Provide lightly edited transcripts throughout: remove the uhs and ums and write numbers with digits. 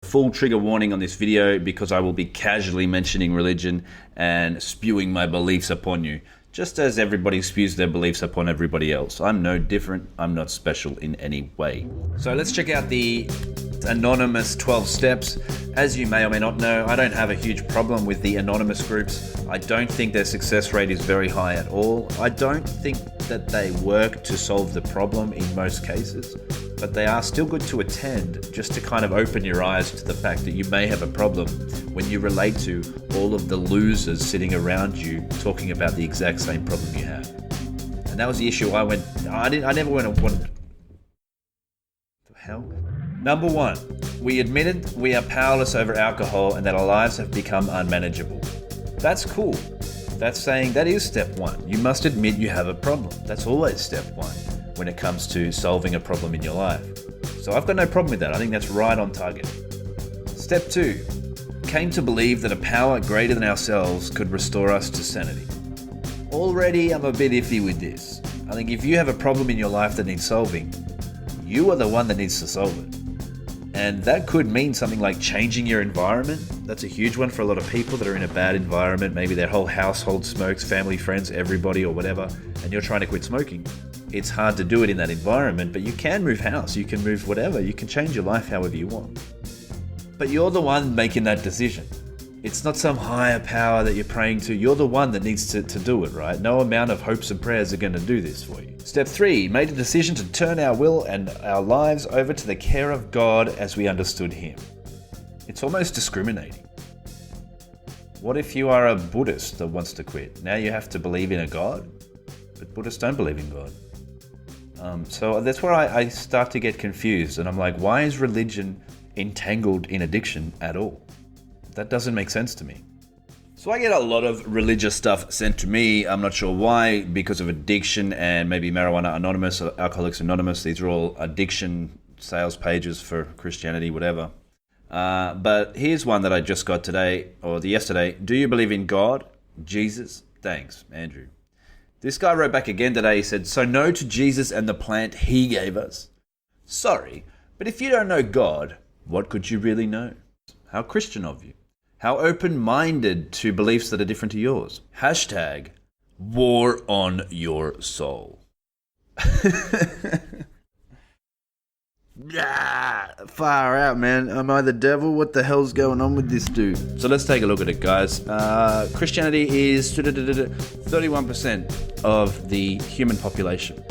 full trigger warning on this video because I will be casually mentioning religion and spewing my beliefs upon you, just as everybody spews their beliefs upon everybody else. I'm no different. I'm not special in any way. So let's check out the anonymous 12 steps. As you may or may not know, I don't have a huge problem with the anonymous groups. I don't think their success rate is very high at all. I don't think that they work to solve the problem in most cases, but they are still good to attend just to kind of open your eyes to the fact that you may have a problem when you relate to all of the losers sitting around you talking about the exact same problem you have. And that was the issue I never went. The hell? Number one, we admitted we are powerless over alcohol and that our lives have become unmanageable. That's cool. That's saying that is step one. You must admit you have a problem. That's always step one when it comes to solving a problem in your life. So I've got no problem with that. I think that's right on target. Step two, came to believe that a power greater than ourselves could restore us to sanity. Already I'm a bit iffy with this. I think if you have a problem in your life that needs solving, you are the one that needs to solve it. And that could mean something like changing your environment. That's a huge one for a lot of people that are in a bad environment. Maybe their whole household smokes, family, friends, everybody or whatever, and you're trying to quit smoking. It's hard to do it in that environment, but you can move house, you can move whatever, you can change your life however you want. But you're the one making that decision. It's not some higher power that you're praying to. You're the one that needs to do it, right? No amount of hopes and prayers are going to do this for you. Step three, made a decision to turn our will and our lives over to the care of God as we understood Him. It's almost discriminating. What if you are a Buddhist that wants to quit? Now you have to believe in a God? But Buddhists don't believe in God. So that's where I start to get confused. And I'm like, why is religion entangled in addiction at all? That doesn't make sense to me. So I get a lot of religious stuff sent to me. I'm not sure why, because of addiction and maybe Marijuana Anonymous or Alcoholics Anonymous. These are all addiction sales pages for Christianity, whatever. But here's one that I just got today, or yesterday. Do you believe in God? Jesus? Thanks, Andrew. This guy wrote back again today. He said, so no to Jesus and the plant He gave us. Sorry, but if you don't know God, what could you really know? How Christian of you. How open-minded to beliefs that are different to yours. Hashtag war on your soul. Far out, man. Am I the devil? What the hell's going on with this dude? So let's take a look at it, guys. Christianity is 31% of the human population.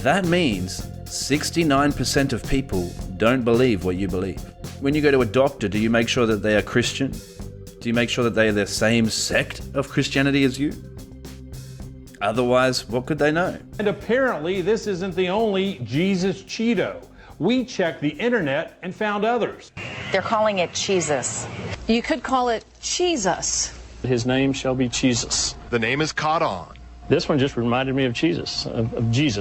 That means 69% of people don't believe what you believe. When you go to a doctor, do you make sure that they are Christian? Do you make sure that they are the same sect of Christianity as you? Otherwise, what could they know? And apparently, this isn't the only Jesus Cheeto. We checked the internet and found others. They're calling it Jesus. You could call it Jesus. His name shall be Jesus. The name is caught on. This one just reminded me of Jesus,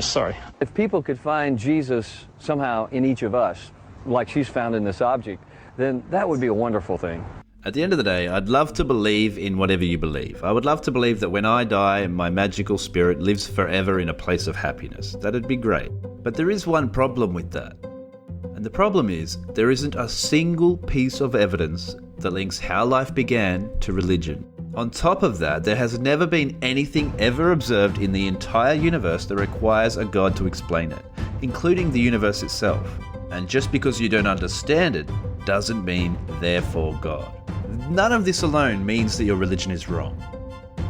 sorry. If people could find Jesus somehow in each of us, like she's found in this object, then that would be a wonderful thing. At the end of the day, I'd love to believe in whatever you believe. I would love to believe that when I die, my magical spirit lives forever in a place of happiness. That'd be great. But there is one problem with that. And the problem is, there isn't a single piece of evidence that links how life began to religion. On top of that, there has never been anything ever observed in the entire universe that requires a God to explain it, including the universe itself. And just because you don't understand it, doesn't mean therefore God. None of this alone means that your religion is wrong.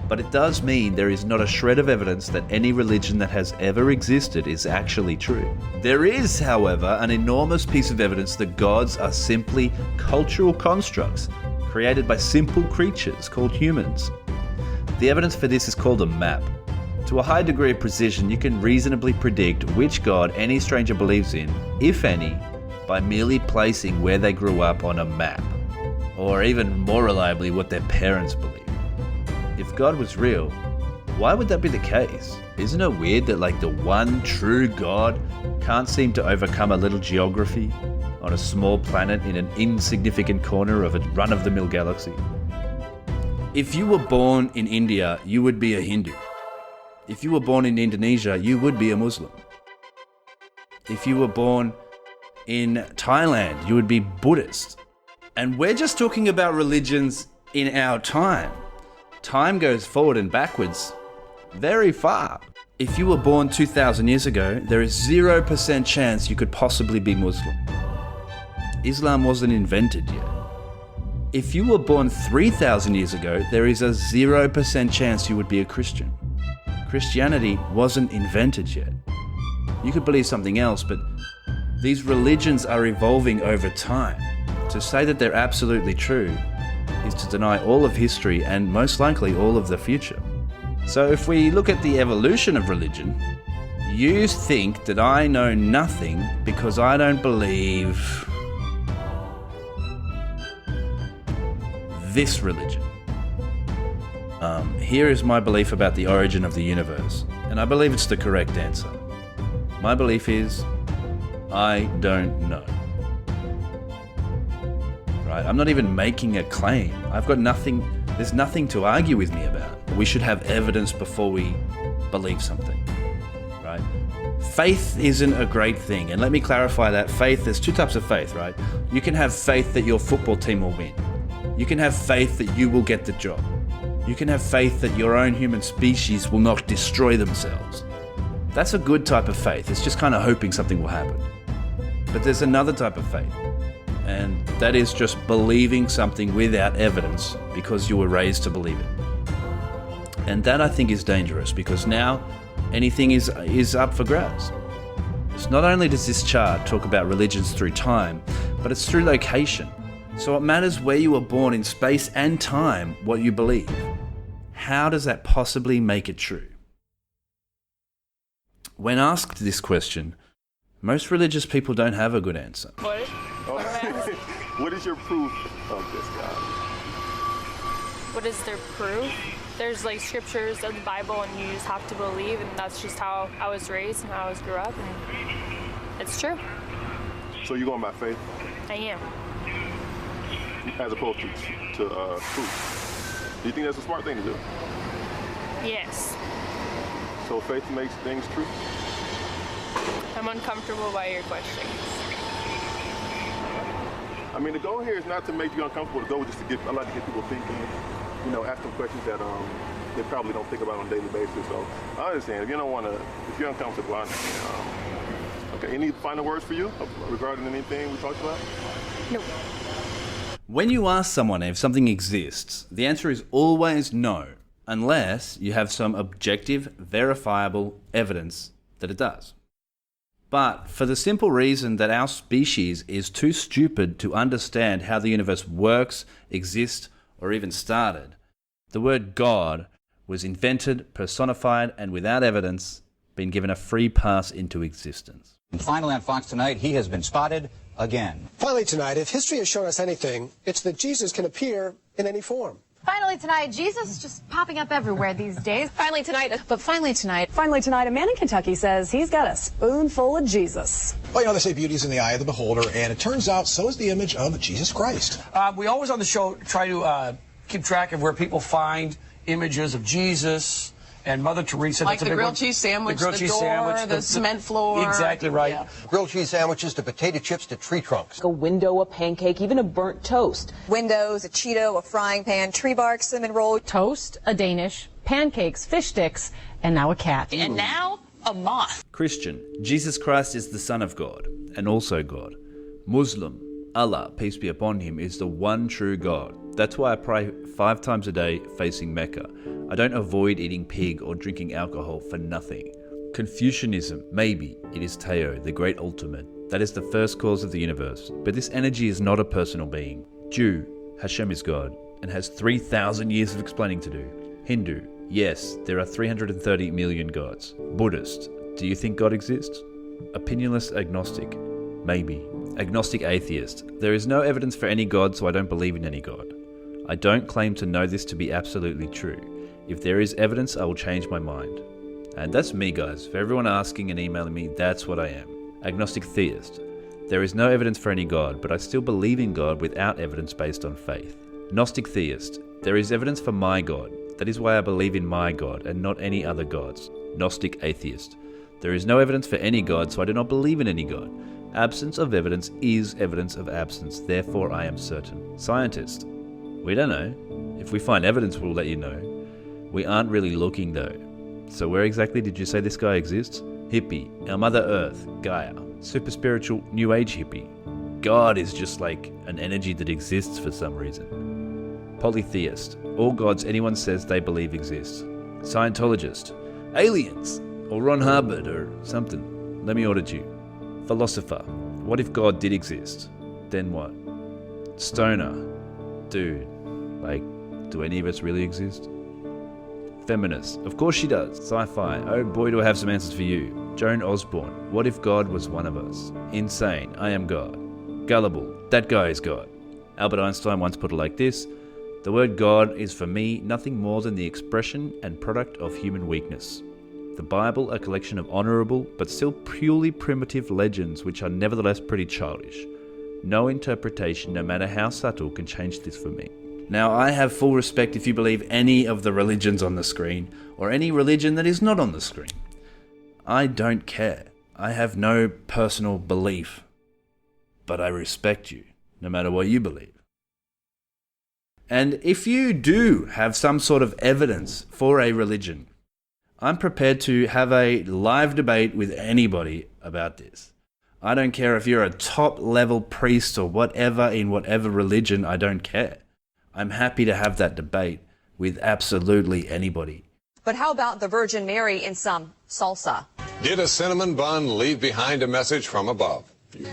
But it does mean there is not a shred of evidence that any religion that has ever existed is actually true. There is, however, an enormous piece of evidence that gods are simply cultural constructs created by simple creatures called humans. The evidence for this is called a map. To a high degree of precision, you can reasonably predict which god any stranger believes in, if any, by merely placing where they grew up on a map. Or even more reliably, what their parents believe. If God was real, why would that be the case? Isn't it weird that the one true God can't seem to overcome a little geography on a small planet in an insignificant corner of a run-of-the-mill galaxy? If you were born in India, you would be a Hindu. If you were born in Indonesia, you would be a Muslim. If you were born in Thailand, you would be Buddhist. And we're just talking about religions in our time. Time goes forward and backwards very far. If you were born 2,000 years ago, there is 0% chance you could possibly be Muslim. Islam wasn't invented yet. If you were born 3,000 years ago, there is a 0% chance you would be a Christian. Christianity wasn't invented yet. You could believe something else, but these religions are evolving over time. To say that they're absolutely true is to deny all of history and most likely all of the future. So if we look at the evolution of religion, you think that I know nothing because I don't believe this religion. Here is my belief about the origin of the universe, and I believe it's the correct answer. My belief is, I don't know. Right? I'm not even making a claim. I've got nothing, there's nothing to argue with me about. We should have evidence before we believe something, right? Faith isn't a great thing, and let me clarify that. Faith, there's two types of faith, right? You can have faith that your football team will win. You can have faith that you will get the job. You can have faith that your own human species will not destroy themselves. That's a good type of faith. It's just kind of hoping something will happen. But there's another type of faith, and that is just believing something without evidence because you were raised to believe it. And that, I think, is dangerous, because now anything is up for grabs. So not only does this chart talk about religions through time, but it's through location. So it matters where you were born in space and time, what you believe. How does that possibly make it true? When asked this question, most religious people don't have a good answer. What is your proof of this, God? What is their proof? There's like scriptures of the Bible, and you just have to believe, and that's just how I was raised and how I grew up, and it's true. So you're going by faith? I am. As opposed to proof. Do you think that's a smart thing to do? Yes. So faith makes things true? I'm uncomfortable by your question. I mean, the goal here is not to make you uncomfortable. The goal is just to I like to get people thinking, ask them questions that they probably don't think about on a daily basis. So I understand. If you don't want to, if you're uncomfortable, I understand. Okay, any final words for you regarding anything we talked about? No. When you ask someone if something exists, the answer is always no, unless you have some objective, verifiable evidence that it does. But for the simple reason that our species is too stupid to understand how the universe works, exists, or even started, the word God was invented, personified, and without evidence, been given a free pass into existence. And finally on Fox Tonight, he has been spotted again. Finally tonight, if history has shown us anything, it's that Jesus can appear in any form. Finally tonight, Jesus is just popping up everywhere these days. Finally tonight, Finally tonight, a man in Kentucky says he's got a spoonful of Jesus. Well, they say beauty's in the eye of the beholder, and it turns out so is the image of Jesus Christ. We always on the show try to keep track of where people find images of Jesus and Mother Teresa. like the grilled cheese sandwich, the cement floor. Exactly right. Yeah. Grilled cheese sandwiches to potato chips to tree trunks. A window, a pancake, even a burnt toast. Windows, a Cheeto, a frying pan, tree bark, cinnamon roll. Toast, a Danish, pancakes, fish sticks, and now a cat. And now, a moth. Christian, Jesus Christ is the Son of God, and also God. Muslim, Allah, peace be upon him, is the one true God. That's why I pray 5 times a day facing Mecca. I don't avoid eating pig or drinking alcohol for nothing. Confucianism, maybe it is Tao, the great ultimate. That is the first cause of the universe. But this energy is not a personal being. Jew, Hashem is God, and has 3,000 years of explaining to do. Hindu, yes, there are 330 million gods. Buddhist, do you think God exists? Opinionless agnostic, maybe. Agnostic atheist, there is no evidence for any God, so I don't believe in any God. I don't claim to know this to be absolutely true. If there is evidence, I will change my mind. And that's me, guys. For everyone asking and emailing me, that's what I am. Agnostic theist. There is no evidence for any God, but I still believe in God without evidence based on faith. Gnostic theist. There is evidence for my God. That is why I believe in my God and not any other gods. Gnostic atheist. There is no evidence for any God, so I do not believe in any God. Absence of evidence is evidence of absence, therefore I am certain. Scientist. We don't know. If we find evidence, we'll let you know. We aren't really looking though. So where exactly did you say this guy exists? Hippie. Our Mother Earth. Gaia. Super spiritual New Age hippie. God is just like an energy that exists for some reason. Polytheist. All gods anyone says they believe exist. Scientologist. Aliens. Or Ron Hubbard or something. Let me audit you. Philosopher. What if God did exist? Then what? Stoner. Dude. Like, do any of us really exist? Feminist. Of course she does. Sci-fi. Oh boy, do I have some answers for you. Joan Osborne. What if God was one of us? Insane. I am God. Gullible. That guy is God. Albert Einstein once put it like this. The word God is for me nothing more than the expression and product of human weakness. The Bible a collection of honourable but still purely primitive legends which are nevertheless pretty childish. No interpretation, no matter how subtle, can change this for me. Now, I have full respect if you believe any of the religions on the screen, or any religion that is not on the screen. I don't care. I have no personal belief. But I respect you, no matter what you believe. And if you do have some sort of evidence for a religion, I'm prepared to have a live debate with anybody about this. I don't care if you're a top-level priest or whatever in whatever religion, I don't care. I'm happy to have that debate with absolutely anybody. But how about the Virgin Mary in some salsa? Did a cinnamon bun leave behind a message from above?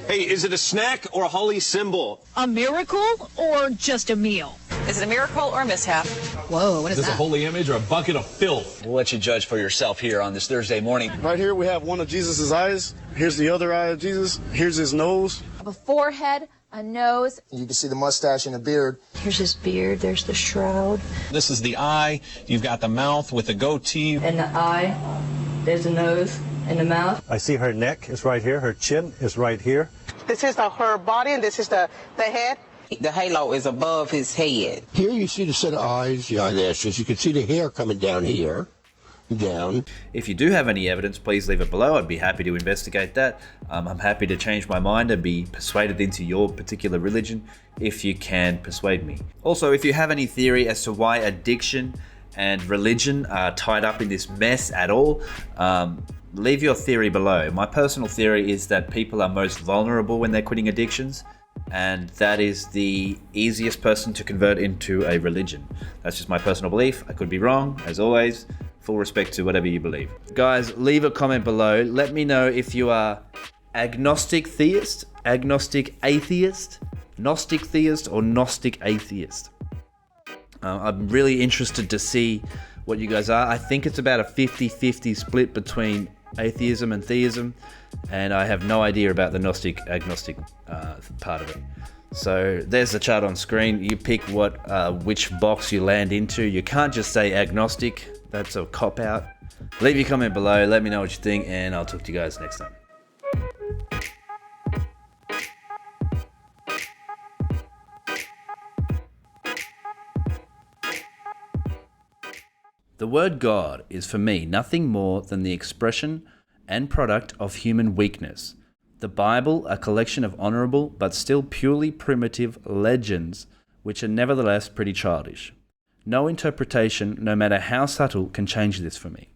Hey, is it a snack or a holy symbol? A miracle or just a meal? Is it a miracle or a mishap? Whoa, what is that? Is this a holy image or a bucket of filth? We'll let you judge for yourself here on this Thursday morning. Right here we have one of Jesus' eyes. Here's the other eye of Jesus. Here's his nose. A forehead, a nose. You can see the mustache and the beard. Here's his beard. There's the shroud. This is the eye. You've got the mouth with the goatee. And the eye. There's the nose and the mouth. I see her neck is right here. Her chin is right here. This is her body and this is the head. The halo is above his head. Here you see the set of eyes, the eyelashes. You can see the hair coming down here. Down. If you do have any evidence, please leave it below. I'd be happy to investigate that. I'm happy to change my mind and be persuaded into your particular religion if you can persuade me. Also, if you have any theory as to why addiction and religion are tied up in this mess at all, leave your theory below. My personal theory is that people are most vulnerable when they're quitting addictions, and that is the easiest person to convert into a religion. That's just my personal belief. I could be wrong, as always. Full respect to whatever you believe. Guys, leave a comment below. Let me know if you are agnostic theist, agnostic atheist, gnostic theist, or gnostic atheist. I'm really interested to see what you guys are. I think it's about a 50-50 split between atheism and theism, and I have no idea about the gnostic agnostic part of it. So there's the chart on screen. You pick which box you land into. You can't just say agnostic. That's a cop-out. Leave your comment below. Let me know what you think, and I'll talk to you guys next time. The word God is for me nothing more than the expression and product of human weakness. The Bible a collection of honourable but still purely primitive legends which are nevertheless pretty childish. No interpretation, no matter how subtle, can change this for me.